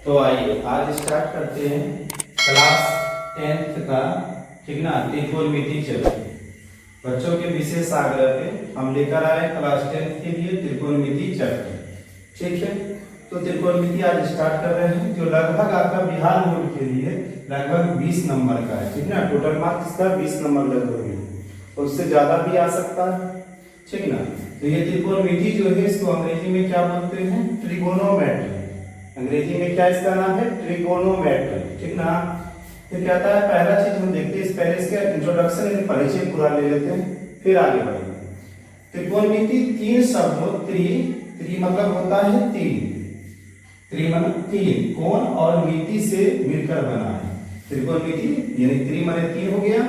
तो आइए आज स्टार्ट करते हैं क्लास 10th का, ठीक ना, त्रिकोणमिति चैप्टर। बच्चों के विशेष आग्रह पे हम लेकर आए क्लास 10th के लिए त्रिकोणमिति चैप्टर, ठीक है। तो त्रिकोणमिति आज स्टार्ट कर रहे हैं, जो लगभग आपका बिहार बोर्ड के लिए लगभग 20 नंबर का है, ठीक ना। टोटल मार्क्स इसका 20 नंबर लगभग है, और उससे ज्यादा भी आ सकता है, ठीक ना। तो ये त्रिकोणमिति जो है इसको अंग्रेजी में क्या बोलते हैं? ट्रिगोनोमेट्री। अंग्रेजी में क्या इसका नाम है? ट्रिगोनोमेट्री, ठीक ना। फिर क्या आता है, पहला चीज हम देखते हैं, पहले इसका इंट्रोडक्शन यानी परिचय पूरा ले लेते हैं, फिर आगे बढ़ेंगे। त्रिकोणमिति तीन शब्दों त्रि मतलब होता है तीन, त्रि मतलब तीन, कोण और मिति से मिलकर बना है। त्रिकोणमिति यानी त्रि माने तीन हो गया,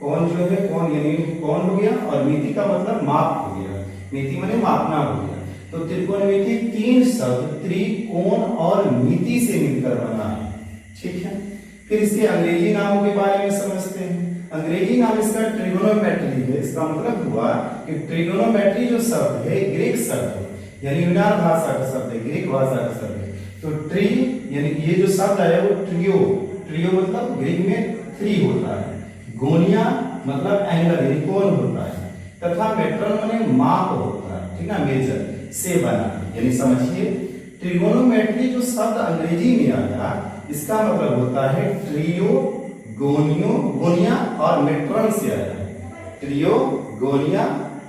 कोण जो है कोण यानी कोण हो गया, और मिति का मतलब माप हो गया, मिति माने मापना हो गया। तो त्रिकोणमिति तीन शब्द त्रि, कोण और मिति से मिलकर बना है, ठीक है। फिर इसके अंग्रेजी नामों के बारे में समझते हैं। अंग्रेजी नाम इसका ट्रिगोनोमेट्री है। इसका मतलब हुआ कि ट्रिगोनोमेट्री जो शब्द है ग्रीक शब्द है, यानी यूनान भाषा का शब्द है, ग्रीक भाषा का शब्द है। तो ट्री यानी ये जो शब्द है वो ट्रियो, ट्रियो मतलब ग्रीक में थ्री होता है, गोनिया मतलब एंगल यानी कोण होता है, तथा मेट्रन माने माप होता है, ठीक ना, मेजर से बना, यानी समझिए ट्रिगोनोमेट्री जो शब्द अंग्रेजी में आया इसका मतलब होता है ट्रियो, गोनियो, गोनिया और मेट्रन से आया है। ट्रियो, गोनिया,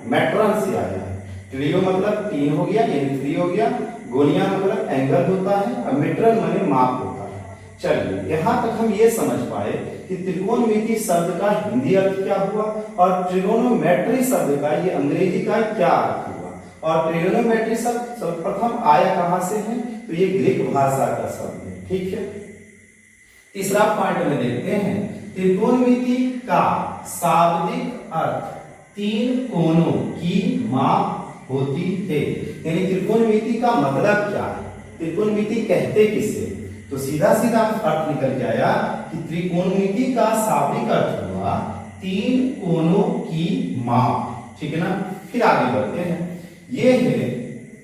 मेट्रन से आया है। ट्रियो मतलब तीन हो गया यानी थ्री हो गया, गोनिया मतलब एंगल होता है, और मेट्रन माने माप होता है। चलिए यहां तक हम ये समझ पाए कि त्रिकोणमिति शब्द का हिंदी अर्थ क्या हुआ और ट्रिगोनोमेट्री शब्द का ये अंग्रेजी का क्या अर्थ हुआ। और ट्रिगोनोमेट्री शब्द सर्वप्रथम आया कहां से है? तो ये ग्रीक भाषा का शब्द है, ठीक है। तीसरा पॉइंट में देखते हैं, त्रिकोणमिति का शाब्दिक अर्थ तीन कोणों की माप होती है। यानी त्रिकोणमिति का मतलब क्या है, त्रिकोणमिति कहते किसे? तो सीधा सीधा अर्थ निकल के आया कि त्रिकोणमिति का शाब्दिक अर्थ हुआ तीन कोणों की माप, ठीक है ना। फिर आगे बढ़ते हैं, ये है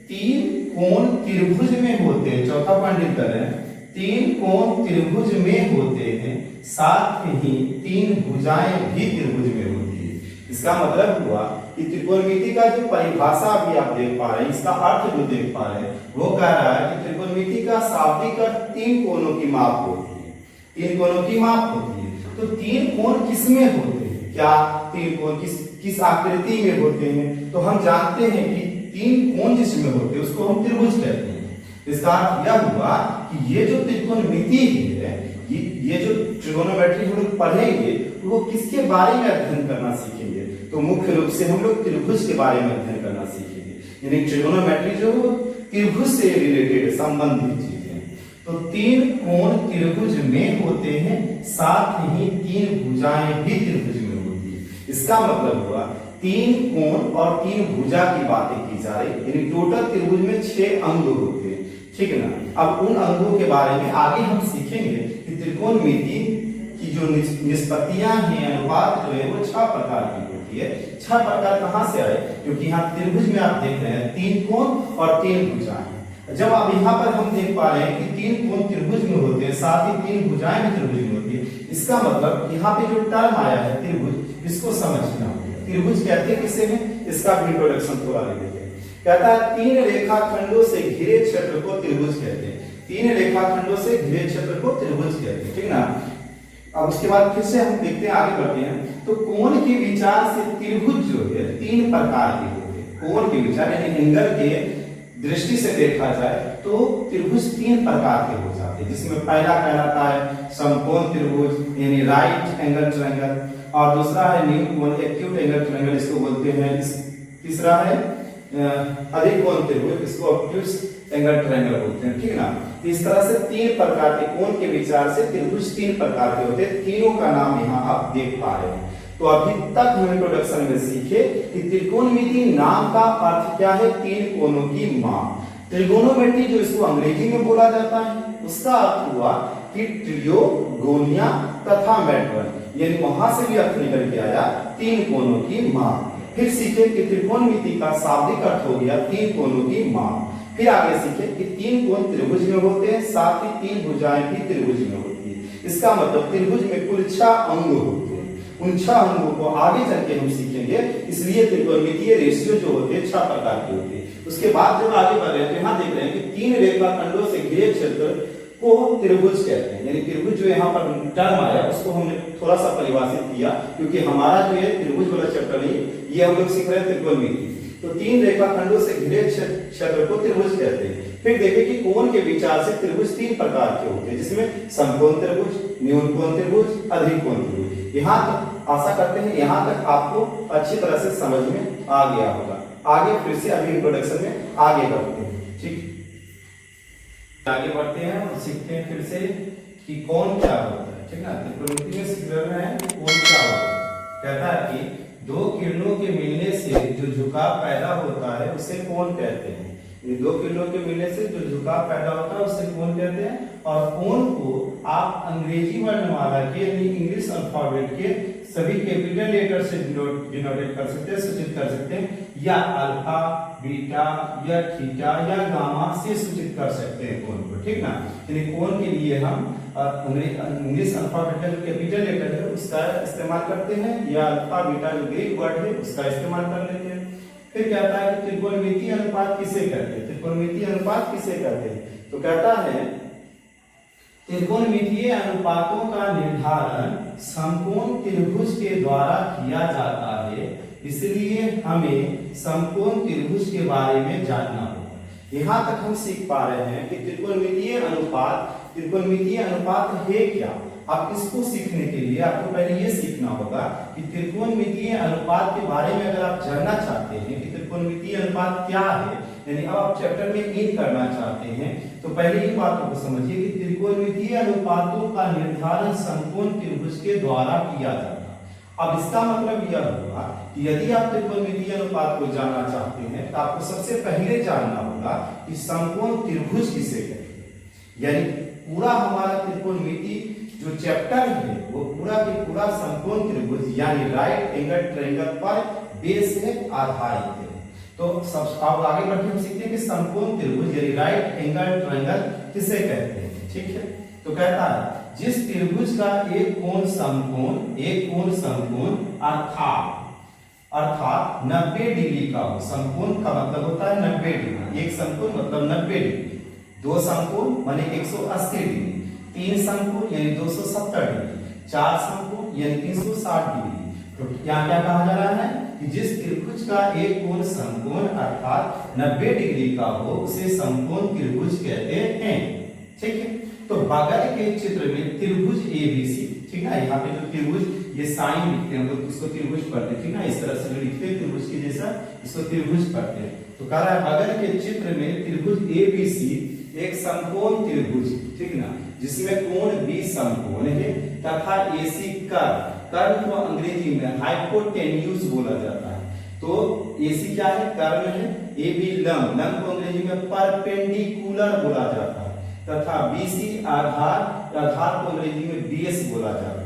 तीन कोण त्रिभुज में होते हैं। चौथा पॉइंट लिख कर हैं, तीन कोण त्रिभुज में होते हैं, साथ ही तीन भुजाएं भी त्रिभुज में होती है। इसका मतलब हुआ कि त्रिकोणमिति का जो परिभाषा अभी आप देख पा रहे हैं, इसका अर्थ जो देख पा रहे हैं, वो कह रहा है कि त्रिकोणमिति का शाब्दिक अर्थ तीन कोणों की माप होती है, तीन कोणों की माप होती है। तो तीन कोण किसमें होते हैं? क्या तीन कोण किस आकृति में होते हैं? तो हम जानते हैं कि तीन कोण जिसमें होते हैं उसको हम त्रिभुज कहते हैं। इसका अर्थ यह हुआ कि ये जो त्रिकोणमिति है, ये जो ट्रिगोनोमेट्री हम लोग पढ़ेंगे वो किसके बारे में अध्ययन करना सीखेंगे? तो मुख्य रूप से हम लोग त्रिभुज के बारे में अध्ययन करना सीखेंगे। यानी ट्रिगोनोमेट्री जो त्रिभुज से रिलेटेड संबंधित चीजें। तो तीन कोण त्रिभुज में होते हैं, साथ ही तीन भुजाएं भी त्रिभुज में होती है। इसका मतलब हुआ तीन कोण और तीन भुजा की बातें की जा रही, यानी टोटल त्रिभुज में 6 अंग होते हैं, ठीक है ना। अब उन अंगों के बारे में आगे हम सीखेंगे कि त्रिकोणमिति की जो निष्पत्तियां हैं, अनुपात जो है वो 6 प्रकार की होती है। 6 प्रकार कहां से आए? क्योंकि यहाँ त्रिभुज में आप देख रहे हैं तीन कोण और तीन भुजाएं। जब अब यहाँ पर हम देख पा रहे हैं कि तीन कोण त्रिभुज में होते हैं, साथ ही तीन भुजाएं भी त्रिभुज में होती है, इसका मतलब यहाँ पे जो टर्म आया है त्रिभुज, इसको समझना होगा। त्रिभुज कहते किसे हैं? इसका भी इंट्रोडक्शन थोड़ा ले लेते हैं। कहता है तीन रेखाखंडों से घिरे क्षेत्र को त्रिभुज कहते हैं। तीन रेखाखंडों से घिरे क्षेत्र को त्रिभुज कहते हैं, ठीक ना। अब उसके बाद फिर से हम देखते हैं, आगे बढ़ते हैं। तो कोण के विचार से त्रिभुज जो है तीन प्रकार के होते हैं। कोण के विचार यानी एंगल के दृष्टि से देखा जाए तो त्रिभुज तीन प्रकार के हो जाते हैं, जिसमें पहला कहलाता है समकोण त्रिभुज यानी राइट एंगल ट्रायंगल, और दूसरा है न्यू कोण एक्यूट एंगल ट्रायंगल इसको बोलते हैं। तीसरा है अधिक कोण त्रिभुज, इसको ऑब्ट्यूज एंगल ट्रायंगल बोलते हैं, ठीक ना। इस तरह से तीन प्रकार के कोण के विचार से त्रिभुज तीन प्रकार के होते हैं। तीनों का नाम यहाँ आप देख पा रहे हैं। तो अभी तक हम इंट्रोडक्शन में सीखे कि त्रिकोणमिति नाम का अर्थ क्या है? तीन कोणों की माप। ट्रिगोनोमेट्री जो इसको अंग्रेजी में बोला जाता है, उसका अर्थ हुआ कि ट्रियो, गोनिया तथा मेट्रन, यानी वहां से भी अर्थ निकल के आया तीन कोणों की माप। फिर सीखे कि त्रिकोणमिति का शाब्दिक अर्थ हो गया तीन कोणों की माप। फिर आगे सीखे कि 3 कोण त्रिभुज में होते हैं, साथ ही 3 भुजाएं भी त्रिभुज में होती है। इसका मतलब त्रिभुज में कुल 6 अंग होते हैं। उन 6 अंगों को आगे चल के हम सीखेंगे। इसलिए त्रिकोणमितीय रेशियो जो होते हैं 6 प्रकार के होते हैं। उसके बाद जब आगे बढ़ रहे हैं तो यहाँ देख रहे हैं कि 3 रेखाखंडों से घिरे क्षेत्र को त्रिभुज कहते हैं। यानी त्रिभुज जो यहाँ पर टर्म आया उसको हमने थोड़ा सा परिभाषित किया, क्योंकि हमारा जो है त्रिभुज वाला चैप्टर नहीं, ये हम लोग सीख रहे हैं त्रिकोणमिति। तो 3 रेखाखंडों से घिरे क्षेत्र को त्रिभुज कहते हैं। फिर देखें कि कोण के विचार से त्रिभुज 3 प्रकार के होते हैं, जिसमें समकोण त्रिभुज, न्यून कोण त्रिभुज, अधिक कोण त्रिभुज। यहाँ तक आशा करते हैं यहाँ तक आपको अच्छी तरह से समझ में आ गया होगा। आगे फिर से अभी इंट्रोडक्शन में आगे बढ़ते हैं। ठीक, आगे बढ़ते हैं और सीखते हैं फिर से कि कोण क्या होता है। ठीक ना, त्रिकोणमिति में सीख रहे हैं कि कोण क्या होता है। कहता है कि 2 किरणों के मिलने से जो झुकाव पैदा होता है उसे कोण कहते हैं। ये 2 किरणों के मिलने से जो झुकाव पैदा होता है उसे कोण कहते हैं। और कोण को आप अंग्रेजी वर्णमाला के यानी इंग्लिश अल्फाबेट के सभी कैपिटल लेटर से डिनोटेट कर सकते हैं, सूचित कर सकते हैं, या अल्फा, बीटा या थीटा या गामा से सूचित कर सकते हैं कोण को। ठीक ना, यानी कोण के लिए हम इंग्लिश अल्फाबेट का जो कैपिटल लेटर है उसका इस्तेमाल करते हैं, या अल्फा बीटा जो ग्रीक वर्ड है उसका इस्तेमाल कर लेते हैं। फिर कहता है कि त्रिकोणमितीय अनुपात किसे कहते हैं। त्रिकोणमितीय अनुपात किसे कहते हैं, तो कहता है त्रिकोणमितीय अनुपातों का निर्धारण समकोण त्रिभुज के द्वारा किया जाता है, इसलिए हमें समकोण त्रिभुज के बारे में जानना होगा। यहाँ तक हम सीख पा रहे हैं कि त्रिकोणमितीय अनुपात है क्या। अब इसको सीखने के लिए आपको पहले ये सीखना होगा कि त्रिकोणमितीय अनुपात के बारे में अगर आप जानना चाहते हैं कि त्रिकोणमितीय अनुपात क्या है, यानी अब आप चैप्टर में इन करना चाहते हैं, तो पहले इन बातों को समझिए कि त्रिकोणमितीय अनुपातों का निर्धारण समकोण त्रिभुज के द्वारा किया जाता है। अब इसका मतलब यह होगा कि यदि आप त्रिकोणमितीय अनुपात को जानना चाहते हैं तो आपको सबसे पहले जानना होगा कि समकोण त्रिभुज किसे कहते हैं। यानी पूरा हमारा त्रिकोणमिति जो चैप्टर है वो पूरा के पूरा समकोण त्रिभुज यानी राइट एंगल ट्रायंगल पर बेस है, आधारित है। तो सब अब आगे बढ़ते हम सीखते हैं कि समकोण त्रिभुज यानी राइट एंगल ट्रायंगल किसे कहते हैं। ठीक है, तो कहता है जिस त्रिभुज का एक कोण समकोण अर्थात 90 डिग्री का हो। समकोण का मतलब होता है 90 डिग्री, एक समकोण मतलब 90 डिग्री, 2 समकोण माने 180 डिग्री, 3 समकोण यानी 270 डिग्री, 4 समकोण यानी 360 डिग्री। तो यहाँ क्या कहा जा रहा है कि जिस त्रिभुज का एक कोण समकोण अर्थात 90 डिग्री का हो उसे समकोण त्रिभुज कहते हैं। ठीक है, तो बगल के चित्र में त्रिभुज ABC, ठीक है, यहाँ पे जो त्रिभुज ये साइन लिखते हैं हम लोग इसको त्रिभुज पढ़ते हैं। ठीक है, इस तरह से लिखते हैं त्रिभुज के जैसा, इसको त्रिभुज पढ़ते हैं। तो कह रहा है बगल के चित्र में त्रिभुज ABC एक समकोण त्रिभुज, ठीक ना, जिसमें कोण B समकोण है तथा AC कर्ण को अंग्रेजी में हाइपोटेन्यूज बोला जाता है। तो AC क्या है, कर्ण है, AB लंब को अंग्रेजी में परपेंडिकुलर बोला जाता है, तथा BC आधार को अंग्रेजी में BS बोला जाता है।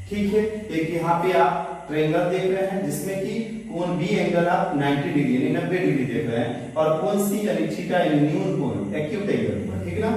ठीक है, एक यहाँ पे आप ट्रायंगल देख रहे हैं जिसमें कि कोण B एंगल आप 90 डिग्री यानी 90 डिग्री देख रहे हैं, और कोण C यानी थीटा यानी न्यून कोण एक्यूट एंगल पर। ठीक ना,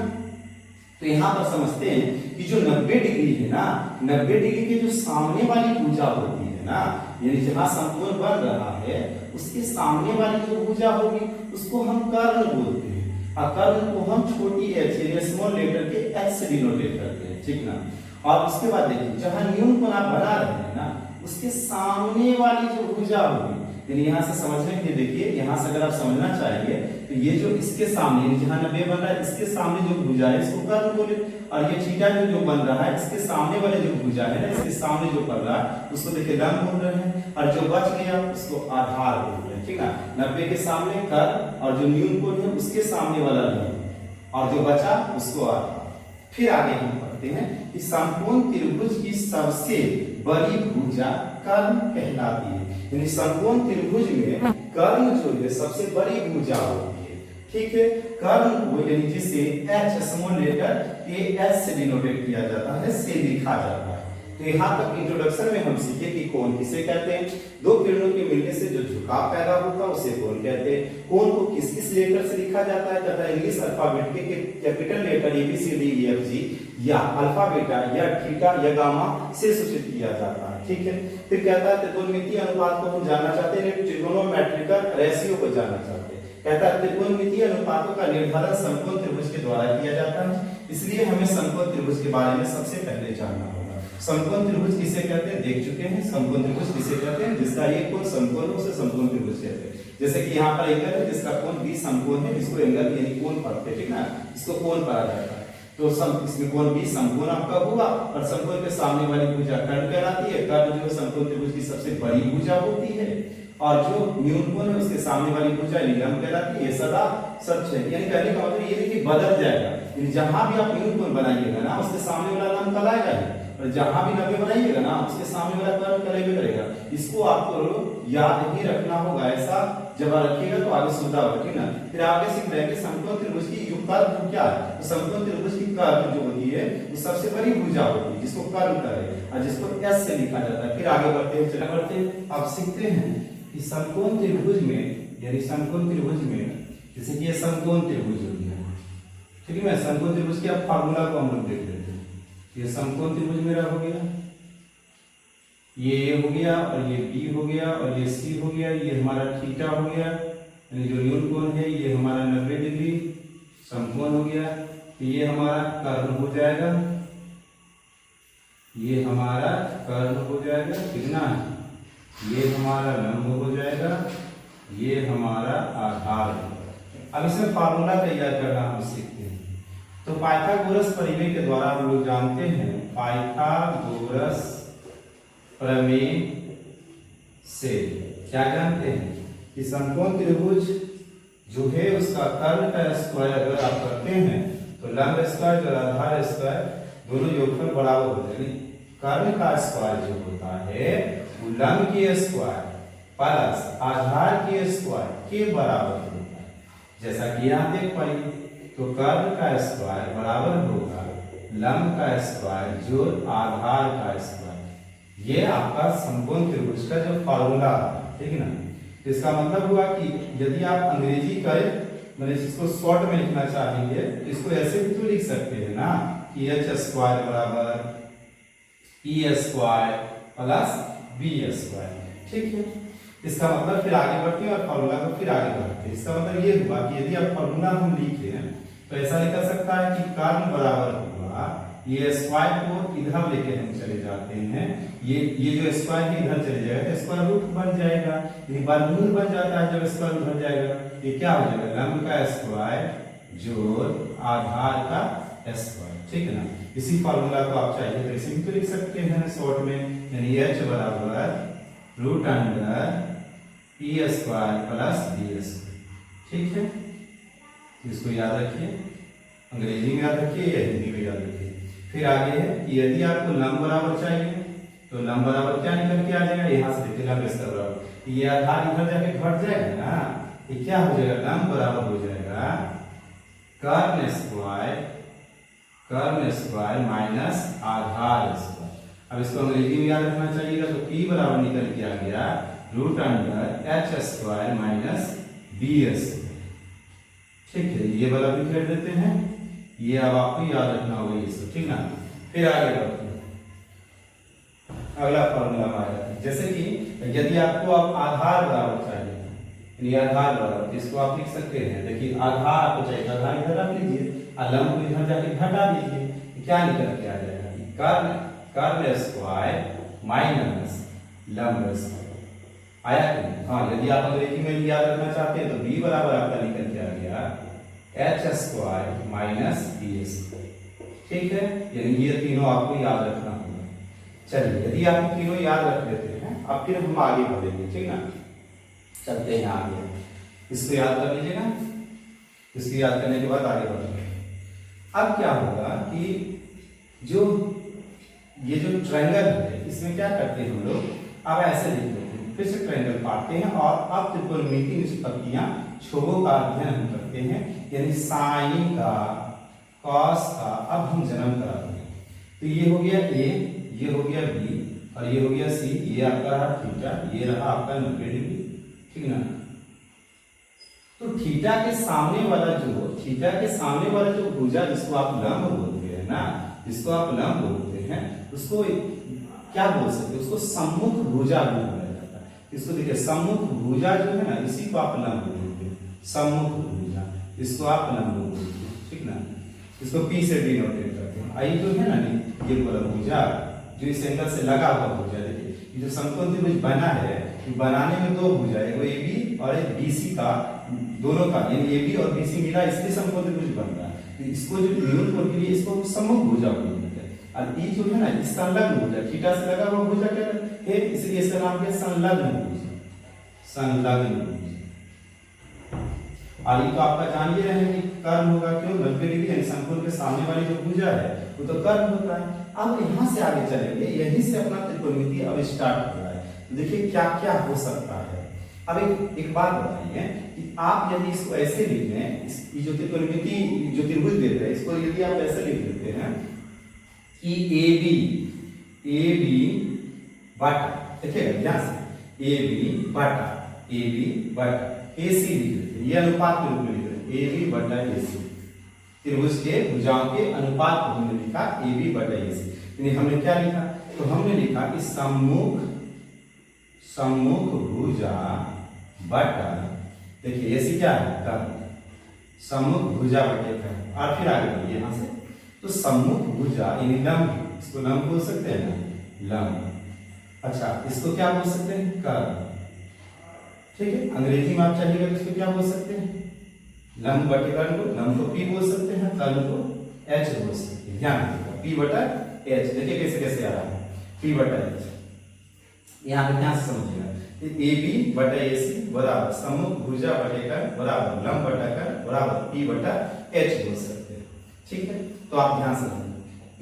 तो यहाँ पर समझते हैं कि जो 90 डिग्री है ना, 90 डिग्री के जो सामने वाली भुजा होती है ना, यानी जहां समकोण बन रहा है उसके सामने वाली जो भुजा होगी उसको हम कर्ण बोलते हैं, और कर्ण को हम छोटी h यानी स्मॉल लेटर के h से डिनोटेट करते हैं। ठीक ना, और उसके बाद देखिए जहां न्यून कोण आप बना रहे हैं ना उसके सामने वाली जो भुजा होगी, यानी यहाँ से समझने के लिए देखिए, यहाँ से अगर आप समझना चाहेंगे तो ये जो इसके सामने जहां 90 बन रहा है इसके सामने जो भुजा है इसको कर्ण बोले, और ये थीटा जो बन रहा है इसके सामने वाले जो भुजा है ना इसके सामने जो पड़ रहा है उसको देखिए लंब बोल रहे हैं, और जो बच गया उसको आधार बोल रहे हैं। ठीक है, 90 के सामने कर्ण और जो न्यून कोण है उसके सामने वाला लंब, और जो बचा उसको आधार। फिर आगे हम पढ़ते हैं कि समकोण त्रिभुज की सबसे बड़ी भुजा कर्ण कहलाती है, यानी समकोण त्रिभुज में कर्ण जो है सबसे बड़ी भुजा होती है। ठीक है, कर्ण को यानी जिसे h स्मॉल लेटर के h से डिनोटेट किया जाता है, से लिखा जाता है। तो यहाँ तक इंट्रोडक्शन में हम सीखे कि कोण किसे कहते हैं, दो किरणों के मिलने से जो झुकाव पैदा होता है उसे कोण कहते हैं। कोण को किस किस लेटर से लिखा जाता है तथा इंग्लिश अल्फाबेट के कैपिटल लेटर ABCDEFG या अल्फा बीटा या थीटा या गामा से सूचित किया जाता है। ठीक है, फिर कहता है त्रिकोणमितीय अनुपात को हम जानना चाहते हैं, ट्रिगोनोमेट्रिकल रेशियो को जानना चाहते हैं। कहता है त्रिकोणमितीय अनुपातों का निर्धारण समकोण त्रिभुज के द्वारा किया जाता है, इसलिए हमें समकोण त्रिभुज के बारे में सबसे पहले जानना होगा। समकोण त्रिभुज किसे कहते हैं देख चुके हैं। समकोण त्रिभुज किसे कहते हैं, जिसका एक कोण समकोण हो उसे समकोण त्रिभुज कहते हैं। जैसे कि यहाँ पर एंगल है जिसका कोण B समकोण है, इसको एंगल यानी कोण पढ़ते हैं, ठीक ना, इसको कोण पढ़ा जाता है। तो इसमें कोण B समकोण आपका हुआ और समकोण के सामने वाली भुजा कर्ण कहलाती है। कर्ण जो समकोण त्रिभुज की सबसे बड़ी भुजा होती है और जो न्यून कोण है उसके सामने वाली भुजा लंब कहलाती है। ये सदा सच है, यानी कहने का मतलब ये है कि बदल जाएगा, यानी जहां भी आप न्यून कोण बनाइएगा ना उसके सामने वाला लंब कहलाएगा ही, और जहां भी लंब बनाइएगा ना उसके सामने वाला कर्ण कहलाएगा करेगा। इसको आपको याद ही रखना होगा, ऐसा जब रखिएगा तो आगे सुविधा होगी, ठीक ना। फिर आगे सीख रहे हैं कि समकोण त्रिभुज की जो कर्व क्या है, तो समकोण त्रिभुज की कर्व जो होती है वो सबसे बड़ी भुजा होती है जिसको कर्व कहे और जिसको S से लिखा जाता है। फिर आगे बढ़ते हैं, चला बढ़ते हैं, अब सीखते हैं कि समकोण त्रिभुज में, यानी समकोण त्रिभुज में जैसे कि ये समकोण त्रिभुज हो गया, ठीक है। समकोण त्रिभुज के अब फार्मूला को हम लोग देख लेते हैं। ये समकोण त्रिभुज मेरा हो गया, ये A हो गया और ये B हो गया और ये C हो गया, ये हमारा थीटा हो गया, यानी जो न्यून कोण है ये हमारा 90 डिग्री समकोण हो गया। तो ये हमारा कर्ण हो जाएगा, ये हमारा कर्ण हो जाएगा, कितना, ये हमारा लंब हो जाएगा, ये हमारा आधार होगा। अब इसमें फार्मूला तैयार करना हम सीखते हैं। तो पाइथागोरस प्रमेय के द्वारा हम लोग जानते हैं, पाइथागोरस प्रमेय से क्या जानते हैं कि समकोण त्रिभुज जो है उसका कर्ण का स्क्वायर अगर आप करते हैं तो लंब स्क्वायर और आधार स्क्वायर दोनों योगफल बराबर होते हैं। कर्ण का स्क्वायर जो होता है वो लंब के स्क्वायर प्लस आधार के स्क्वायर के बराबर होता है। जैसा कि यहाँ देख पाइए, तो कर्ण का स्क्वायर बराबर होगा लंब का स्क्वायर जो आधार का स्क्वायर। ये आपका समकोण त्रिभुज का जो फार्मूला है, ठीक है ना। इसका मतलब हुआ कि यदि आप अंग्रेजी करें, मतलब इसको शॉर्ट में लिखना चाहेंगे तो इसको ऐसे भी तो लिख सकते हैं ना कि h स्क्वायर बराबर E square plus B square, ठीक है। इसका मतलब फिर आगे बढ़ते हैं और फार्मूला को फिर आगे बढ़ते हैं। इसका मतलब ये हुआ कि यदि आप फार्मूला हम लिखे हैं तो ऐसा लिखा सकता है कि कर्ण बराबर होगा, ये स्क्वायर को इधर लेके हम चले जाते हैं, ये जो स्क्वायर है इधर चले जाएगा तो स्क्वायर रूट बन जाएगा, यानी वर्गमूल बन जाता है जब स्क्वायर उधर जाएगा। ये क्या हो जाएगा, लंब का स्क्वायर जोड़ आधार का स्क्वायर, ठीक है ना। इसी फार्मूला को आप चाहिए तो इसी में तो लिख सकते हैं शॉर्ट में, यानी h बराबर root under E square plus B square, ठीक है। इसको याद रखिए, अंग्रेजी में याद रखिए या हिंदी में याद रखिए। फिर आगे है कि यदि आपको लंब बराबर चाहिए तो लंब बराबर क्या निकल के आ जाएगा, यहाँ से देखिए लंब इसका बराबर, ये आधार इधर जाके घट जाएगा ना, ये क्या हो जाएगा, लंब बराबर हो जाएगा कर्ण स्क्वायर माइनस आधार स्क्वायर। अब इसको अंग्रेजी में याद रखना चाहिएगा तो P बराबर निकल के आ गया root under h square minus B square, ठीक है। ये वाला भी फेर देते हैं, ये अब आपको याद रखना होगा ये सब, ठीक ना। फिर आगे बढ़ते हैं, अगला फॉर्मूला आ जाता है। जैसे कि यदि आपको अब आधार बराबर चाहिए, यानी आधार बराबर, तो इसको आप लिख सकते हैं, देखिए आधार आपको चाहिए, आधार इधर रख लीजिए और लंब को इधर जाके घटा दीजिए, क्या निकल के आ जाएगा, कर्ण स्क्वायर माइनस लंब स्क्वायर आया कि नहीं। हाँ, यदि आप अंग्रेजी में याद रखना चाहते हैं तो B बराबर आपका निकल के आ गया h square minus B square, ठीक है। यानी ये तीनों आपको याद रखना होगा। चलिए, यदि आप तीनों याद रख लेते हैं अब फिर हम आगे बढ़ेंगे, ठीक ना। चलते हैं आगे, इसको याद कर लीजिएगा, इसको याद करने के बाद आगे बढ़ेंगे। अब क्या होगा कि ये जो ट्रायंगल है इसमें क्या करते हैं हम लोग, अब ऐसे लिख लेते हैं, फिर से ट्रायंगल पाते हैं और अब त्रिकोणमितीय निष्पत्तियां छोरों का अध्ययन हम करते हैं, यानी साइन का, कॉस का अब हम जन्म कराते हैं। तो ये हो गया A, ये हो गया बी और ये हो गया सी, ये आपका रहा थीटा, ये रहा आपका 90 डिग्री, ठीक ना। तो थीटा के सामने वाला जो भुजा जिसको आप लंब बोलते हैं ना, जिसको आप लंब बोलते हैं, उसको क्या बोल सकते हैं, उसको सम्मुख भुजा भी बोला जाता है। इसको देखिए सम्मुख भुजा जो है ना, इसी को आप लंब बोलते हैं, सम्मुख भुजा, इसको आप लंब बोलते हैं, ठीक ना। इसको पी से डिनोटेट करते हैं। आई जो है ना ये वाला भुजा जो इस एंगल से लगा हुआ भुजा, देखिए ये जो समकोण त्रिभुज बना है, बनाने में दो भुजा, एक वो AB और एक BC का, दोनों का यानी AB और BC मिला इसलिए समकोण त्रिभुज बन रहा है। तो इसको जो न्यून कोण के लिए इसको सम्मुख भुजा बोलते हैं। और ई जो है ना इस संलग्न भुजा, थीटा से लगा हुआ भुजा क्या है, इसलिए इसका नाम क्या, संलग्न भुजा, संलग्न भुजा। और ये तो आपका जान ही रहे हैं कि कर्म होगा क्यों, 90 डिग्री यानी समकोण के सामने वाली जो भुजा है वो तो कर्म होता है। अब यहाँ से आगे चलेंगे, यहीं से अपना त्रिकोणमिति अब स्टार्ट हो रहा है। तो देखिए क्या क्या हो सकता है। अब एक बात बताइए कि आप यदि इसको ऐसे लिख लें, ये जो त्रिकोणमिति जो त्रिभुज देते हैं, इसको यदि आप ऐसे लिख देते हैं कि AB बटा, देखिएगा ध्यान से, AB बटा AC लिख देते हैं, ये अनुपात के रूप में लिख रहे हैं, AB बटा AC, त्रिभुज के भुजाओं के अनुपात को हमने लिखा AB बटा AC। यानी हमने क्या लिखा, तो हमने लिखा कि सम्मुख भुजा बटा, देखिए AC क्या है, कर्म, सम्मुख भुजा बटे कर्म। और फिर आगे बढ़िए यहाँ से, तो सम्मुख भुजा यानी लंब, इसको लंब बोल सकते हैं ना, लंब। अच्छा इसको क्या बोल सकते हैं, कर्म, ठीक है। अंग्रेजी में आप चाहिएगा तो इसको क्या बोल सकते हैं, लंब बटे कर्ण को, लंब को P बोल सकते हैं, कर्ण को H बोल सकते हैं। ध्यान रखिएगा P बटा H, देखिए कैसे कैसे आ रहा है, P बटा H, यहाँ पे ध्यान से समझिएगा। AB बटा AC बराबर सम्मुख भुजा बटे कर्ण बराबर लंब बटा कर्ण बराबर P बटा H बोल सकते हैं, ठीक है। तो आप ध्यान से समझिए,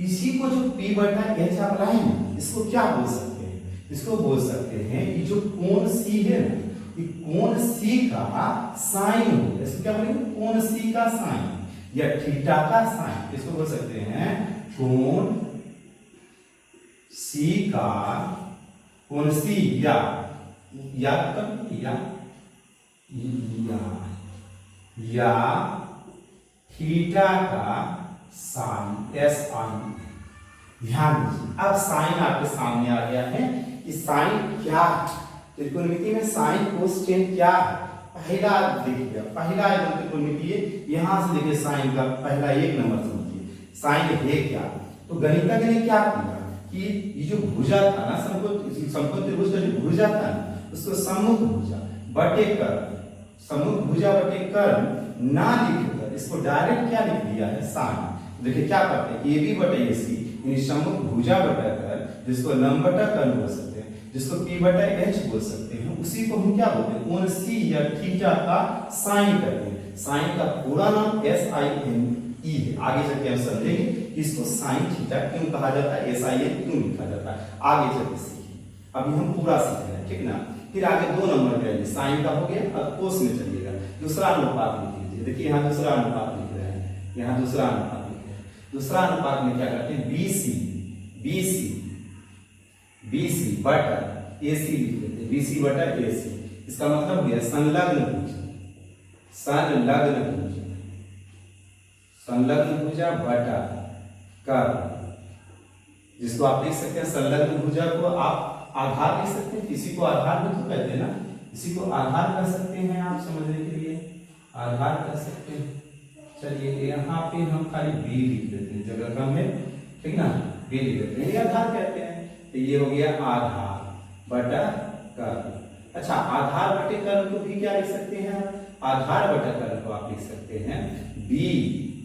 इसी को जो P बटा H आप लाए ना, इसको क्या बोल सकते हैं, इसको बोल सकते हैं कि जो कोण C है ना, कोण C का साइन हो, इसको क्या बोलेंगे, कोण C का साइन या थीटा का साइन, इसको बोल सकते हैं कोण C का, कोण C या थीटा का साइन, SI। ध्यान दीजिए, अब साइन आपके सामने आ गया है कि साइन क्या है, त्रिकोणमिति में साइन कोस टेन क्या है। पहला देखिएगा, पहला एकदम त्रिकोणमिति है, यहां से देखिए साइन का पहला एक नंबर समझिए, साइन है क्या। तो गणितज्ञ ने क्या किया कि ये जो भुजा था ना, समकोण त्रिभुज का जो भुजा था ना, उसको सम्मुख भुजा बटे कर्ण, सम्मुख भुजा बटे कर्ण ना लिखकर इसको डायरेक्ट क्या लिख दिया है, साइन। देखिए क्या करते हैं, AB बटे AC यानी सम्मुख भुजा बटा कर्ण, जिसको लंब बटा कर्ण बोल सकते हैं, जिसको P बटा H बोल सकते हैं, उसी को हम क्या बोलते हैं, कोण C या थीटा का साइन करते हैं। साइन का पूरा नाम SINE है, आगे चल के हम समझेंगे कि इसको साइन थीटा क्यों कहा जाता है, SIN क्यों लिखा जाता है, आगे चल के सीखेंगे। अभी हम पूरा सीख रहे हैं, ठीक ना। फिर आगे 2 नंबर पे साइन का हो गया, अब कोस में चलिएगा, दूसरा अनुपात लिख लीजिए। देखिए यहाँ दूसरा अनुपात लिख रहे हैं, यहाँ दूसरा अनुपात लिख रहे हैं। दूसरा अनुपात में क्या करते हैं, BC बटा AC लिख लेते हैं, BC बटा AC। इसका मतलब है संलग्न भुजा, संलग्न भुजा बटा कर्ण, जिसको आप लिख सकते हैं संलग्न भुजा को आप आधार लिख सकते हैं, किसी को आधार भी तो कहते हैं ना, इसी को आधार कह सकते हैं, आप समझने के लिए आधार कह सकते हैं। चलिए यहाँ पे हम खाली B लिख देते हैं, जगह कम है, ठीक ना, B लिख देते हैं, ये आधार कहते हैं। तो ये हो गया आधार बटा कर्ण। अच्छा आधार बटे कर्ण को भी क्या लिख सकते हैं, आधार बटा कर्ण को आप लिख सकते हैं B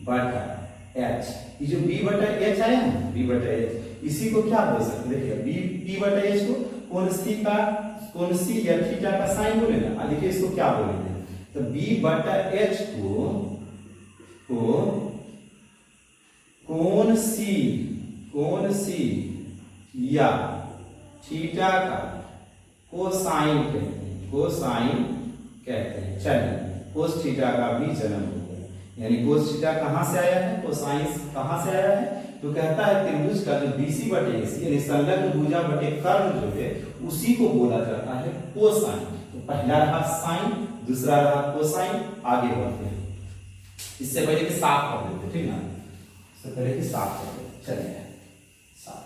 बटा H। ये जो B बटा H आया है, B बटा H, इसी को क्या बोल सकते हैं, देखिए B बटा H को कोण C या थीटा का साइन बोले ना। देखिए इसको क्या बोलेंगे, तो B बटा H को कोण C या थीटा का कोसाइन कहते हैं, चलिए कोस थीटा का भी जन्म हो गया। यानी कोस थीटा कहाँ से आया है, कोसाइन कहाँ से आया है, तो कहता है त्रिभुज का जो BC बटे AC यानी संलग्न भुजा बटे कर्ण जो है उसी को बोला जाता है कोसाइन। तो पहला रहा साइन, दूसरा रहा कोसाइन। आगे बढ़ते हैं, इससे पहले कि साफ कर देते, ठीक ना, इससे पहले कि साफ कर देते, चलिए साफ।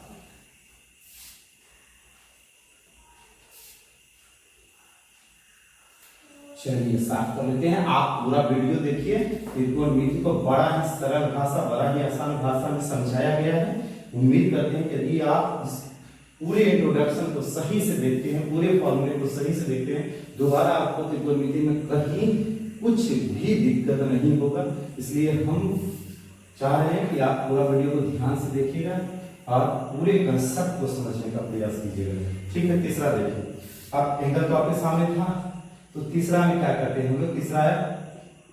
चलिए साफ कर लेते हैं। आप पूरा वीडियो देखिए, त्रिकोणमिति को बड़ा ही सरल भाषा, बड़ा ही आसान भाषा में समझाया गया है। उम्मीद करते हैं कि यदि आप इस पूरे इंट्रोडक्शन को सही से देखते हैं, पूरे फॉर्मूले को सही से देखते हैं, दोबारा आपको त्रिकोणमिति में कहीं कुछ भी दिक्कत नहीं होगा। इसलिए हम चाह रहे हैं कि आप पूरा वीडियो को ध्यान से देखिएगा और पूरे कंसेप्ट को समझने का प्रयास कीजिएगा, ठीक है। तीसरा देखिए, अब एंगल तो आपके सामने था, तो तीसरा में क्या करते हैं हम लोग, तीसरा है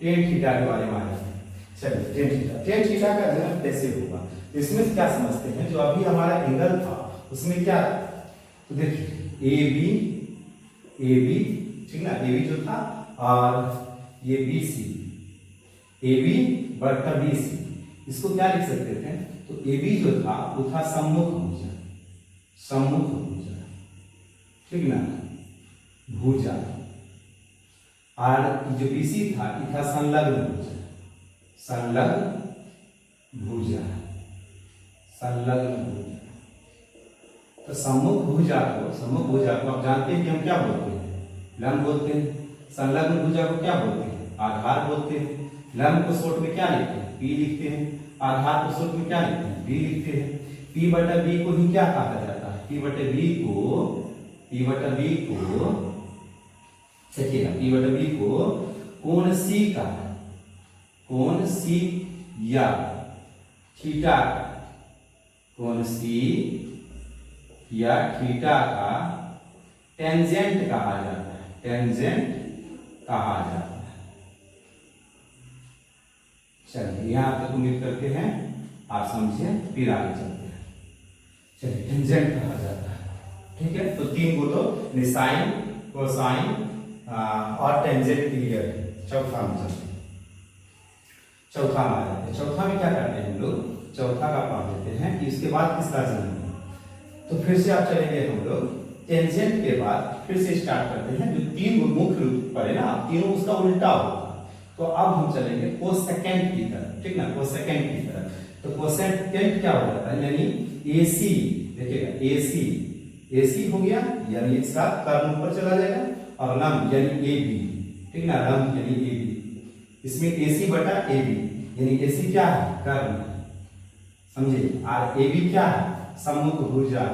टेन थीटा के बारे में आ जाते हैं। चलिए टेन थीटा का अध्ययन कैसे होगा, इसमें क्या समझते हैं। जो अभी हमारा एंगल था उसमें क्या, तो देखिए ए बी ठीक ना, ए बी जो था और ये BC, ए बी बटा BC, इसको क्या लिख सकते थे, तो ए बी जो था वो था सम्मुख भुजा, ठीक ना, भुजा, और जो BC था ये था संलग्न भुजा। तो सम्मुख भुजा को आप जानते हैं कि हम क्या बोलते हैं, लंब बोलते हैं। संलग्न भुजा को क्या बोलते हैं, आधार बोलते हैं। लंब को शॉर्ट में क्या लिखते हैं, P लिखते हैं। आधार को शॉर्ट में क्या लिखते हैं, B लिखते हैं। P बटा B को ही क्या कहा जाता है, P बटा B को देखिएगा, P बटा B को कोण C का, कोण C या थीटा का, कोण C या थीटा का टेंजेंट कहा जाता है, चलिए यहां तक उम्मीद करते हैं आप समझिए, फिर आगे चलते हैं। चलिए टेंजेंट कहा जाता है, ठीक है। तो तीन बोलो, साइन, कोसाइन और टेंजेंट क्लियर है। चौथा में चलते हैं, चौथा में आ जाते हैं। चौथा में क्या करते हैं हम लोग, चौथा का पढ़ लेते हैं कि इसके बाद किसका जन्म है। तो फिर से आप चलेंगे हम लोग टेंजेंट के बाद फिर से स्टार्ट करते हैं। जो तीन मुख्य रूप पर है ना, तीनों उसका उल्टा होगा। तो अब हम चलेंगे कोसेकेंट की तरफ, ठीक ना, कोसेकेंट की तरफ। तो कोसेकेंट क्या हो जाता है, यानी AC, देखिएगा AC हो गया, यानी इसका कर्ण ऊपर चला जाएगा, और लंब यानी AB, ठीक ना, लंब यानी AB। इसमें AC बटा AB, यानी AC क्या है, कर्ण, समझिए, और AB क्या है, सम्मुख भुजा।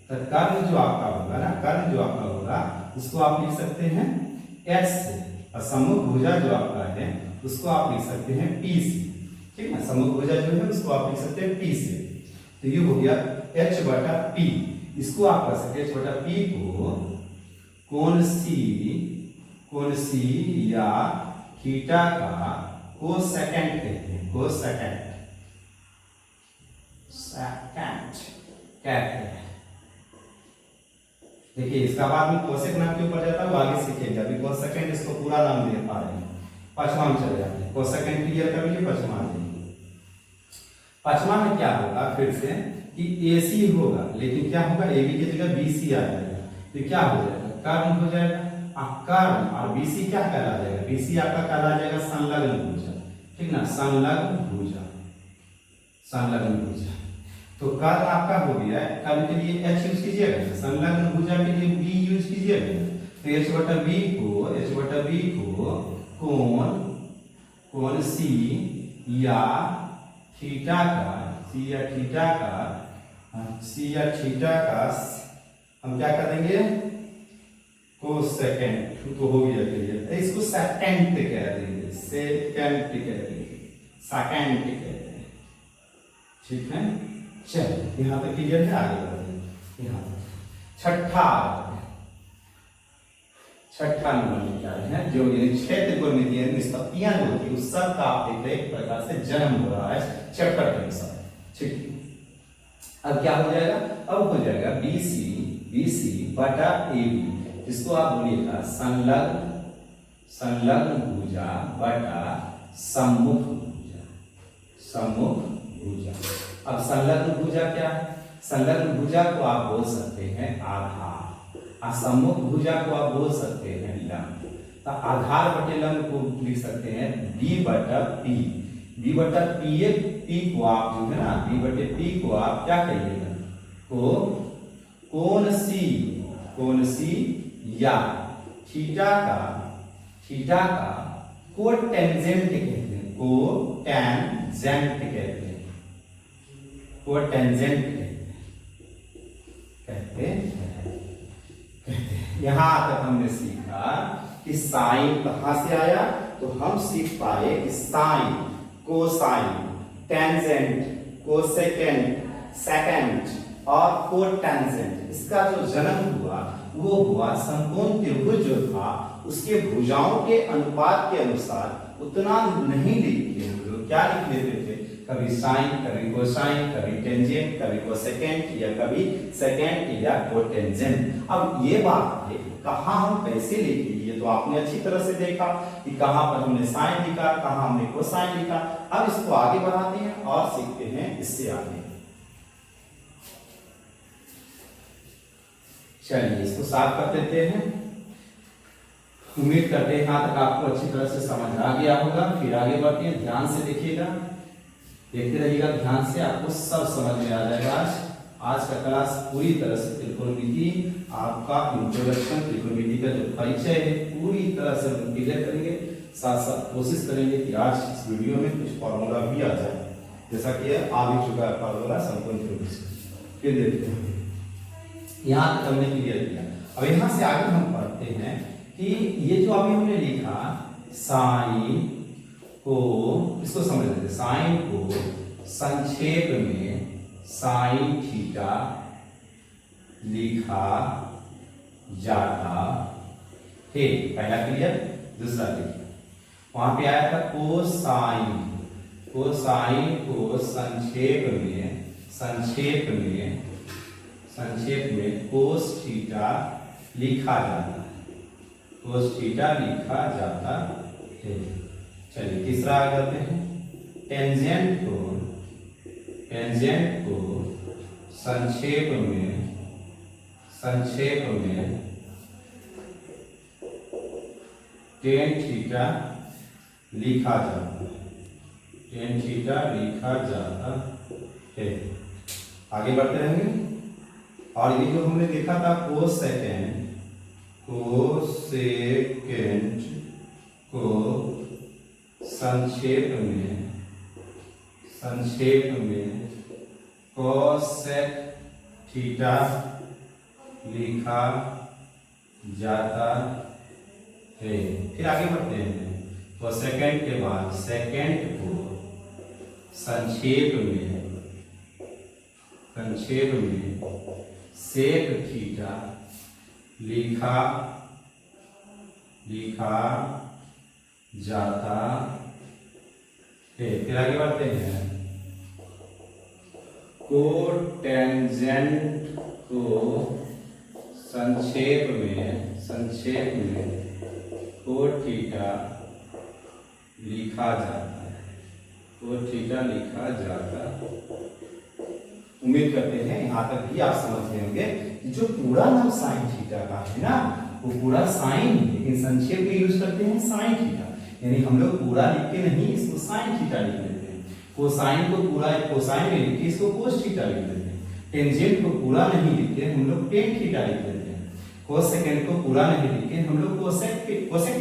तो कर्ण जो आपका होगा ना, उसको आप लिख सकते हैं S से, और सम्मुख भुजा जो आपका है उसको आप लिख सकते हैं P से, ठीक है। सम्मुख भुजा जो है उसको आप लिख सकते हैं P से। तो ये हो गया H बटा P। इसको आप कर सकते हैं H बटा P को कोण C या थीटा का कोसेकेंट कहते हैं, कोसेकेंट कहते हैं। देखिए इसका बाद में कोसेक नाम के ऊपर जाता है, वो आगे सीखेंगे। अभी कोसेकेंट इसको पूरा नाम दे पा रहे हैं। पांचवा में चले जाते हैं, कोसेकेंट क्लियर कर लीजिए। पांचवा में क्या होगा, फिर से कि AC होगा, लेकिन क्या होगा, AB की जगह BC आ जाएगा। तो क्या हो जाएगा, कर्ण हो जाएगा। कर्ण और BC क्या कहला जाएगा, BC आपका कहला जाएगा संलग्न भुजा, ठीक ना, संलग्न भुजा। तो कर्ण आपका हो गया, कर्ण के लिए H यूज कीजिएगा, संलग्न भुजा के लिए B यूज कीजिएगा। तो H बटा B को कोण C या थीटा का हम क्या कर देंगे, कोसेकेंट तो हो गया क्लियर। इसको सेकेंट कह देंगे, सेकेंट कहते हैं, ठीक है। चलिए यहाँ तक क्लियर है, आगे बढ़ते हैं। यहाँ छठा नंबर में क्या है, जो ये क्षेत्र को निष्पत्तियां जो होती है उस सब का आप देख रहे एक प्रकार से जन्म हो रहा है चैप्टर के अनुसार, ठीक। अब क्या हो जाएगा, अब हो जाएगा BC बटा AB, इसको आप बोलिएगा संलग्न भुजा बटा सम्मुख भुजा, सम्मुख भुजा। अब संलग्न भुजा क्या है? संलग्न भुजा को आप बोल सकते हैं आधार, और सम्मुख भुजा को आप बोल सकते हैं लंब। तो आधार बटे लंब को लिख सकते हैं b बटा p। b बटा p को आप जो है ना, b बटे p को आप क्या कहिएगा? कोण सी या थीटा का कोटेंजेंट कहते हैं, कोटेंजेंट कहते हैं, कोटेंजेंट कहते हैं। यहां तक हमने सीखा कि साइन कहां से आया, तो हम सीख पाए कि sine, cosine, tangent, cosecant, secant और कोटेंजेंट, इसका जो जन्म हुआ वो हुआ समकोण त्रिभुज जो था उसके भुजाओं के अनुपात के अनुसार उतना नहीं लिखते हम लोग, क्या लिख लेते थे? कभी साइन, कभी कोसाइन, कभी टेंजेंट, कभी कोसेकेंट, या कभी सेकेंड या कोटेंजेंट। अब ये बात है कहाँ हम कैसे लिखे, ये तो आपने अच्छी तरह से देखा कि कहाँ पर हमने साइन लिखा, कहाँ हमने कोसाइन लिखा। अब इसको आगे बढ़ाते हैं और सीखते हैं इससे आगे। चलिए इसको साफ कर देते हैं। उम्मीद करते हैं यहाँ तक आपको अच्छी तरह से समझ आ गया होगा। फिर आगे बढ़ते हैं, ध्यान से देखिएगा, देखते रहिएगा ध्यान से, आपको सब समझ में आ जाएगा। आज का क्लास पूरी तरह से त्रिकोणमिति, आपका इंट्रोडक्शन त्रिकोणमिति का जो परिचय है पूरी तरह से हम क्लियर करेंगे। साथ साथ कोशिश करेंगे कि आज इस वीडियो में कुछ फॉर्मूला भी आ जाए, जैसा कि आ भी चुका है फॉर्मूला समकोण त्रिभुज। फिर देखते हैं, यहाँ तक हमने क्लियर किया। अब यहाँ से आगे हम पढ़ते हैं कि ये जो अभी हमने लिखा साइन को, इसको समझ लेते हैं। साइन को संक्षेप में साइन थीटा लिखा जाता है, पहला क्लियर। दूसरा देखिए, वहां पे आया था कोसाइन, कोसाइन को संक्षेप में कोस थीटा लिखा जाता है, कोस थीटा लिखा जाता है। चलिए तीसरा करते हैं, टेंजेंट को संक्षेप में टेन थीटा लिखा जाता है, टेन थीटा लिखा जाता है। आगे बढ़ते रहेंगे। और ये जो हमने देखा था कोसेकेंट को संक्षेप में कोसेक थीटा लिखा जाता है। फिर आगे बढ़ते हैं, कोसेकेंट के बाद सेकेंड को संक्षेप में सेक थीटा लिखा जाता है। फिर आगे बढ़ते हैं, कोटेंजेंट को संक्षेप में कोट थीटा लिखा जाता है, कोट थीटा लिखा जाता है। उम्मीद करते हैं यहाँ तक भी आप समझ गए होंगे। जो पूरा नाम साइन थीटा का है ना, वो पूरा साइन, लेकिन संक्षेप में यूज करते हैं साइन थीटा, यानी हम लोग पूरा लिख के नहीं इसको साइन थीटा लिख लेते हैं। कोसाइन को पूरा कोसाइन में लिख के इसको कोस थीटा लिख लेते हैं। टेंजेंट को पूरा नहीं लिख के हम लोग टेन थीटा लिख लेते हैं। कोसेकेंट को पूरा नहीं लिख के हम लोग कोसेक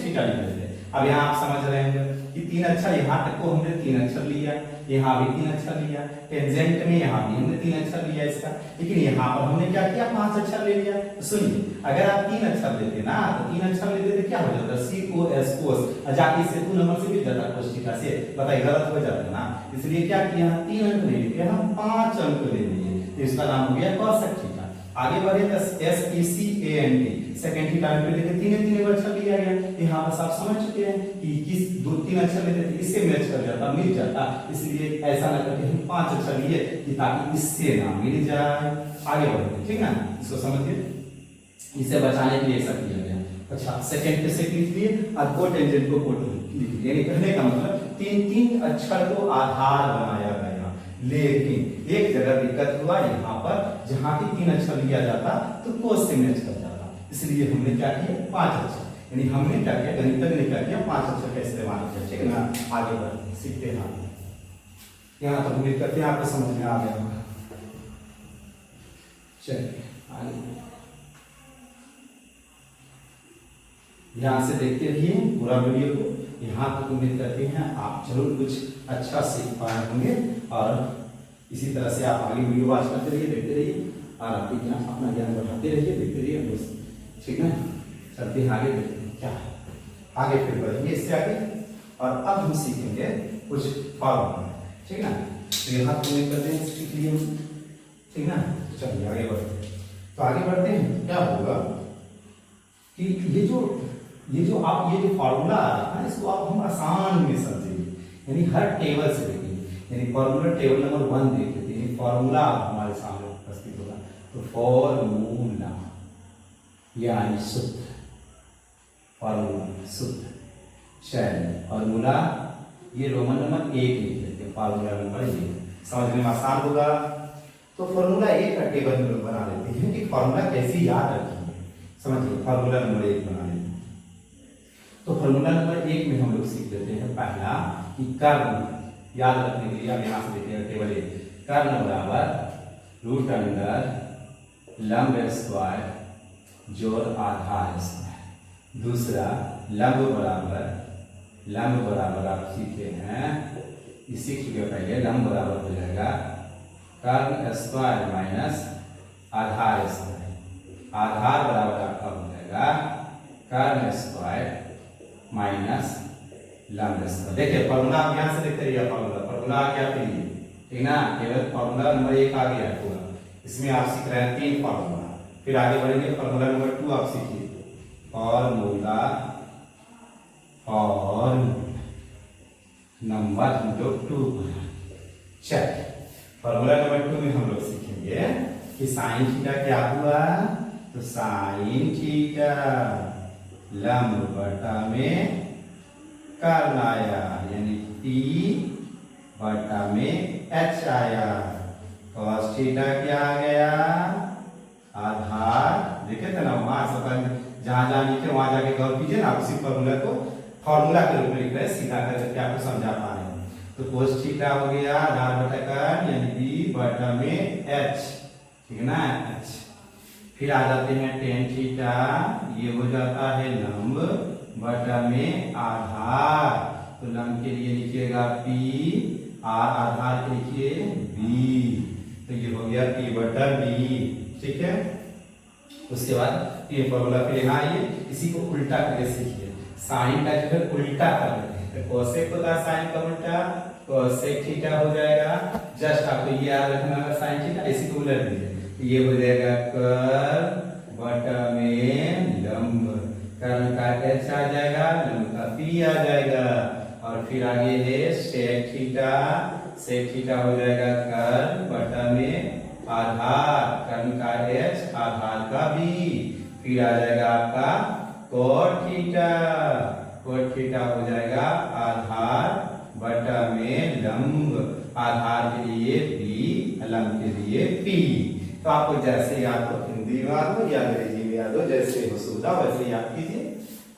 थीटा लिख लेते हैं। अब यहाँ आप समझ रहे हैं कि तीन अक्षर, यहाँ तक को हमने तीन अक्षर लिया, यहाँ भी तीन अक्षर लिया, टेंजेंट में यहाँ भी हमने तीन अक्षर लिया इसका, लेकिन यहाँ पर हमने क्या किया, पांच अक्षर ले लिया। तो सुनिए, अगर आप तीन अक्षर लेते ना, तो तीन अक्षर लेते तो क्या हो जाता, COS कोस, जाके इससे 2 नंबर से भी ज्यादा कोस थीटा से, बताइए गलत हो जाता ना। इसलिए क्या किया, 3 अंक ले लिए, हम 5 अंक ले लिए, तो इसका नाम हो गया कोसेक थीटा। आगे बढ़े तो SECANT सेकंड थीटा में लेके तीन अक्षर लिया गया। यहाँ बस आप समझ चुके हैं कि किस 2-3 अक्षर लेते थे इससे मैच कर जाता, मिल जाता, इसलिए ऐसा ना करके हम 5 अक्षर लिए कि ताकि इससे ना मिल जाए। आगे बढ़ते, ठीक ना, इसको समझिए, इसे बचाने के लिए ऐसा किया गया। अच्छा सेकंड पे सेक लिख दिए और कोटेंजेंट को कोट लिख दिए, यानी कहने का मतलब तीन तीन अक्षर को आधार बनाया गया, लेकिन एक जगह दिक्कत हुआ यहाँ पर, जहाँ की तीन अक्षर लिया जाता तो कोस से मैच कर जाता, इसलिए हमने क्या किया 5 अक्षर, यानी हमने क्या किया गणितज्ञ ने क्या किया 5 अक्षर का इस्तेमाल किया। ठीक है ना, आगे बढ़ते सीखते हैं। यहाँ तक उम्मीद करते हैं आपको समझ में आ गया होगा। चलिए आगे ध्यान से देखते रहिए पूरा वीडियो को, यहाँ तक उम्मीद करते हैं आप जरूर कुछ अच्छा सीख पाए होंगे, और इसी तरह से आप आगे वीडियो वॉच करते रहिए, देखते रहिए और आपकी ज्ञान अपना ज्ञान बढ़ाते रहिए, देखते रहिए दोस्त। ठीक है, चलते हैं आगे, देखते हैं क्या है आगे, फिर बढ़ेंगे इससे आगे, और अब हम सीखेंगे कुछ फॉर्मूला। ठीक ना, तो यहाँ तक उम्मीद करते हैं सीख लिए, ठीक ना। चलिए आगे बढ़ते हैं। तो आगे बढ़ते हैं, क्या होगा कि ये जो आप ये जो फॉर्मूला आ रहा है इसको आप हम आसान में समझेंगे, यानी हर टेबल से देखेंगे, यानी फॉर्मूला टेबल नंबर 1 देख लेते हैं, फॉर्मूला हमारे सामने उपस्थित होगा। तो फॉर्मूला यानी सूत्र, फॉर्मूला सूत्र। चलिए फॉर्मूला ये रोमन नंबर 1 लिख लेते हैं, फॉर्मूला नंबर 1 समझने में आसान होगा। तो फॉर्मूला 1 का टेबल हम लोग बना लेते हैं कि फॉर्मूला कैसे याद रखेंगे, समझिए फॉर्मूला नंबर 1 बना लेते हैं। तो फॉर्मूला नंबर 1 में हम लोग सीख लेते हैं पहला कि कर्ण याद रखने के लिए आप यहाँ से देखते हैं टेबल 1, कर्ण बराबर रूट अंडर लंब स्क्वायर जोड़ आधार स्क्वायर। दूसरा लंब बराबर आप सीखे हैं, इसी के पहले लंब बराबर हो जाएगा कर्ण स्क्वायर माइनस आधार स्क्वायर। आधार बराबर आपका हो जाएगा कर्ण स्क्वायर माइनस लंब स्क्वायर। देखिए फॉर्मूला आप यहाँ से देखते रहिए, फॉर्मूला आ गया आपके लिए, ठीक ना, केवल फॉर्मूला नंबर 1 आ गया पूरा। इसमें आप सीख रहे हैं 3 फॉर्मूला, फिर आगे बढ़ेंगे फॉर्मूला नंबर 2 आप सीखिए, फॉर्मूला नंबर हम लोग 2 चलिए फॉर्मूला नंबर 2 में हम लोग सीखेंगे कि साइन थीटा क्या हुआ। तो साइन थीटा लंब बटा में कर्ण आया, यानी P बटा में H आया। cos थीटा क्या आ गया आधार, देखे थे ना वहां सब जहां जहां लिखे वहां जाके गौर कीजिए ना, उसी फॉर्मूला को फॉर्मूला के रूप में लिख रहे हैं, सीधा करके आपको समझा पा रहे हैं। तो cos थीटा हो गया आधार बटा कर्ण यानी P बटा में H, ठीक है ना H। फिर आ जाते हैं tan थीटा, ये हो जाता है लंब बटा में आधार। तो लंब के लिए लिखिएगा P और आधार के लिखिए B, तो ये हो गया P बटा B, ठीक है। उसके बाद ये फॉर्मूला फिर यहाँ आइए, इसी को उल्टा करके सीखिए, साइन का जो है उल्टा कर देते हैं। तो कोसेक होता है साइन का उल्टा, कोसेक थीटा हो जाएगा। जस्ट आपको ये याद रखना है साइन थीटा, इसी को उलट दीजिए, ये हो जाएगा कर्ण बटा में लंब, कर्ण का H आ जाएगा, लंब का P आ जाएगा। और फिर आगे है सेक थीटा, सेक थीटा हो जाएगा कर्ण बटा में आधार, कर्ण का H आधार का B। फिर आ जाएगा आपका कोट थीटा, कोट थीटा हो जाएगा आधार बटा में लंब, आधार के लिए B लंब के लिए P। तो आपको जैसे याद हो, हिंदी में याद हो या अंग्रेजी में याद हो, जैसे हो सुविधा वैसे याद कीजिए,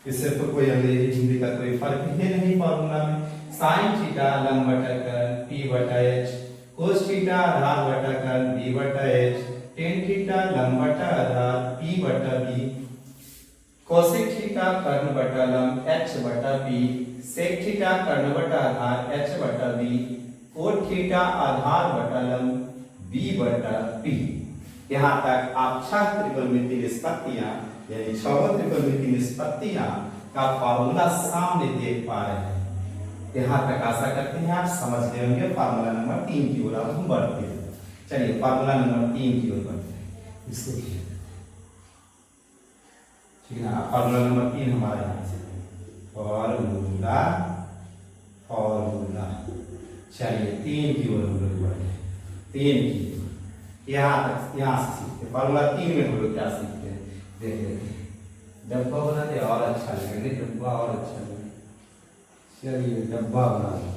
इससे तो कोई अंग्रेजी हिंदी का कोई फर्क है नहीं। फॉर्मूला में साइन थीटा लंब बटा कर्ण P बटा H, कोस थीटा आधार बटा कर्ण B बटा H, टेन थीटा लंब बटा आधार P बटा B, कोसेक थीटा कर्ण बटा लंब H बटा P, सेक थीटा कर्ण बटा आधार H बटा B, कोट थीटा आधार बटा लंब B बटा P। यहाँ तक आप 6 त्रिकोणमितीय निष्पत्तियां यानी 6 त्रिकोणमितीय निष्पत्तियां का फॉर्मूला सामने देख पा रहे हैं। यहाँ तक आशा करते हैं आप समझ गए होंगे। फार्मूला नंबर 3 की ओर अब हम बढ़ते हैं। चलिए फार्मूला नंबर 3 की ओर बढ़ते हैं, इसको ठीक है ना। फार्मूला नंबर 3 हमारा यहाँ से फॉर्मूला, चलिए 3 की ओर हम लोग बढ़े, 3 की यहाँ तक यहाँ से सीखते हैं। फार्मूला 3 में हम लोग क्या सीखते हैं देख लेते हैं। डब्बा बना दे और अच्छा लगेगा, नहीं डब्बा और अच्छा लगेगा। चलिए डब्बा बना दो,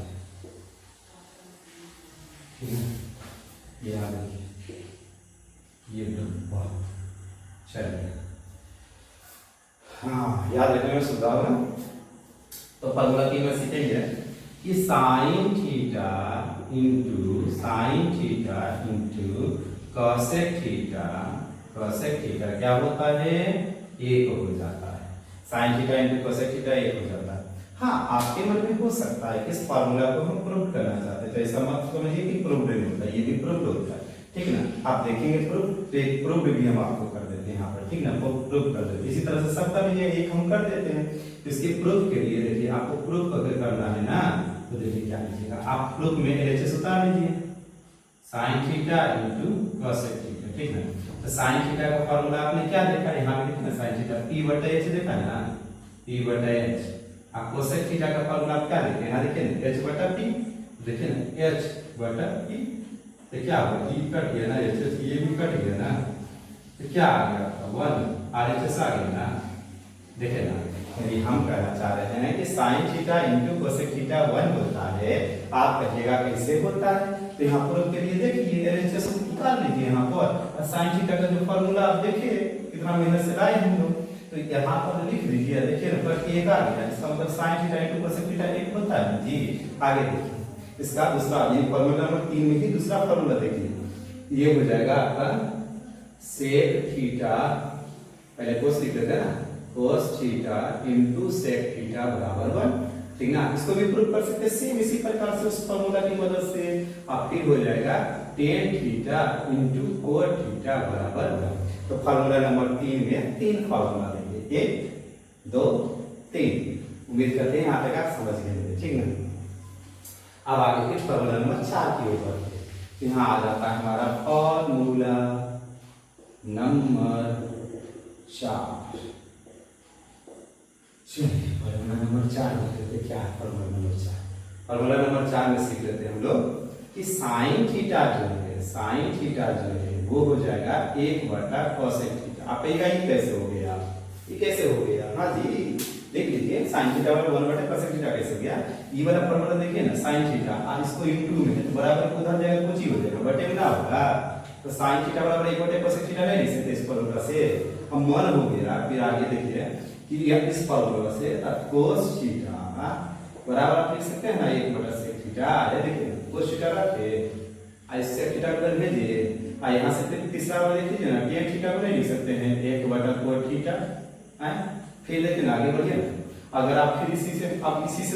ठीक है, ये आ गया ये डब्बा। चलिए हाँ, याद रखने में सुधार ना। तो फॉर्मूला 3 में सीखेंगे कि sine theta into cosec theta क्या होता है, एक हो जाता है। Sine theta into cosec theta एक हो जाता है। हाँ, आपके मन में हो सकता है कि इस फार्मूला को हम प्रूव करना चाहते हैं, तो ऐसा मत समझिए कि प्रूव नहीं होता, ये भी प्रूव होता है, ठीक ना। आप देखेंगे प्रूफ, तो एक प्रूफ भी हम आपको कर देते हैं यहाँ पर, ठीक ना, प्रूफ कर देते हैं। इसी तरह से सबका भी एक हम कर देते हैं। इसके प्रूफ के लिए देखिए, आपको प्रूफ अगर करना है ना, तो देखिए क्या लीजिएगा, आप प्रूफ में एलएचएस उतार लीजिए, sine theta into cosec theta, ठीक ना। तो साइन थीटा का फॉर्मूला आपने क्या देखा, यहाँ पे देखिए साइन थीटा p/h देखा है ना, p/h। आप कोसेक थीटा का फॉर्मूला आप क्या देखें, यहाँ देखिए ना h/p, देखिए ना h/p, तो क्या होगा, e कट गया ना, एच ये भी कट गया ना, तो क्या आ गया आपका 1 RHS आ गया ना। देखे ना, यदि हम कहना चाह रहे हैं कि sine theta into cosec theta 1 होता है, आप कहिएगा कैसे होता है, तो यहाँ प्रूफ के लिए देखिए RHS उतार लीजिए यहाँ पर, और साइन थीटा का जो फॉर्मूला आप देखिए कितना मेहनत से लाए हम लोग, तो यहाँ पर लिख लीजिए, देखिए ना पर एक आ गया, इसका मतलब sine theta into cosec theta एक होता है जी। आगे देखिए इसका दूसरा, ये फॉर्मूला नंबर 3 में ही दूसरा फॉर्मूला देखिए, ये हो जाएगा आपका सेक थीटा, पहले कोस लिख देते हैं ना, cos theta into sec theta बराबर 1, ठीक ना। इसको भी प्रूव कर सकते हैं सेम इसी प्रकार से उस फॉर्मूला की मदद से। अब फिर हो जाएगा tan theta into cot theta बराबर 1। तो फॉर्मूला नंबर 3 में 3 फॉर्मूला देंगे, 1 2 3। उम्मीद करते हैं यहाँ तक आप समझ गए, ठीक ना। अब आगे फिर फॉर्मूला नंबर 4 की ओर बढ़ते हैं। यहाँ आ जाता है हमारा फॉर्मूला नंबर 4। चलिए फॉर्मूला नंबर 4 देखते हैं क्या है। फॉर्मूला नंबर 4, फॉर्मूला नंबर 4 में सीख लेते हैं हम लोग कि साइन थीटा जो है वो हो जाएगा 1/cosec थीटा। आप कहिएगा ये कैसे हो गया, ये कैसे हो गया, हाँ जी देख लीजिए, साइन थीटा वाला 1/cosec थीटा कैसे हो गया। ये वाला फॉर्मूला देखिए ना, साइन थीटा और इसको इनटू में तो बराबर उधर जाएगा, कुछ ही हो जाएगा, बटे में ना होगा। तो साइन थीटा बराबर 1/cosec थीटा ले नहीं सकते इस फॉर्मूला से, हम 1 हो गया। फिर आगे देखिए कि इस फॉर्मूला से cos थीटा बराबर आप लिख सकते हैं ना 1/sec थीटा। ये देखिए cos थीटा रखे, sec थीटा को इधर भेजिए, यहाँ से फिर तीसरा वाला देख लीजिए ना, tan थीटा को नहीं लिख सकते हैं 1/cot थीटा। फिर लेकिन आगे बढ़िए, अगर आप फिर इसी से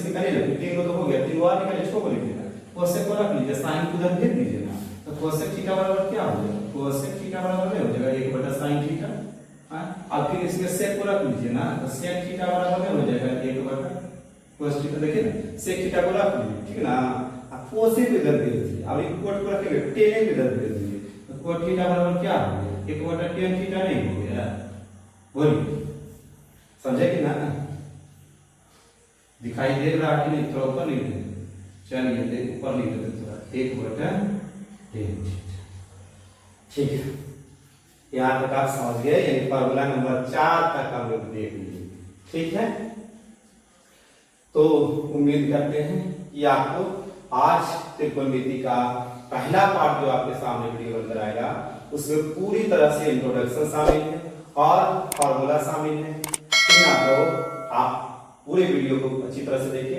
निकालिए ना, 3 तो हो गया, 3 और निकालिए, इसको लिख देना, cosec को रख लीजिए, sin को उधर भेज दीजिए ना, तो cosec थीटा बराबर क्या हो जाएगा, cosec थीटा बराबर हो जाएगा 1/sin थीटा। अब फिर इसमें sec को रख लीजिए ना, तो sec थीटा बराबर हो जाएगा 1/cos थीटा। देखिए ना sec थीटा को रख लीजिए, ठीक है ना, अब cosec इधर भेज दीजिए, अब एक कोट को रखेंगे, tan इधर भेज दीजिए, तो cot थीटा बराबर क्या हो गया 1/tan थीटा नहीं हो गया, बोलिए समझे कि ना, दिखाई दे रहा है कि नहीं, थोड़ा ऊपर लिख दें, चलिए ऊपर लिख देते थोड़ा, 1/tan थीटा, ठीक है। यहाँ तक आप समझ गए, यानी फॉर्मूला नंबर 4 तक हम लोग देख लिए, ठीक है। तो उम्मीद करते हैं कि आपको आज त्रिकोणमिति का पहला पार्ट जो आपके सामने वीडियो अंदर आएगा उसमें पूरी तरह से इंट्रोडक्शन शामिल है और फॉर्मूला शामिल है, ठीक ना। तो आप पूरे वीडियो को अच्छी तरह से देखिए,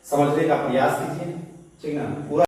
समझने का प्रयास कीजिए, ठीक ना, पूरा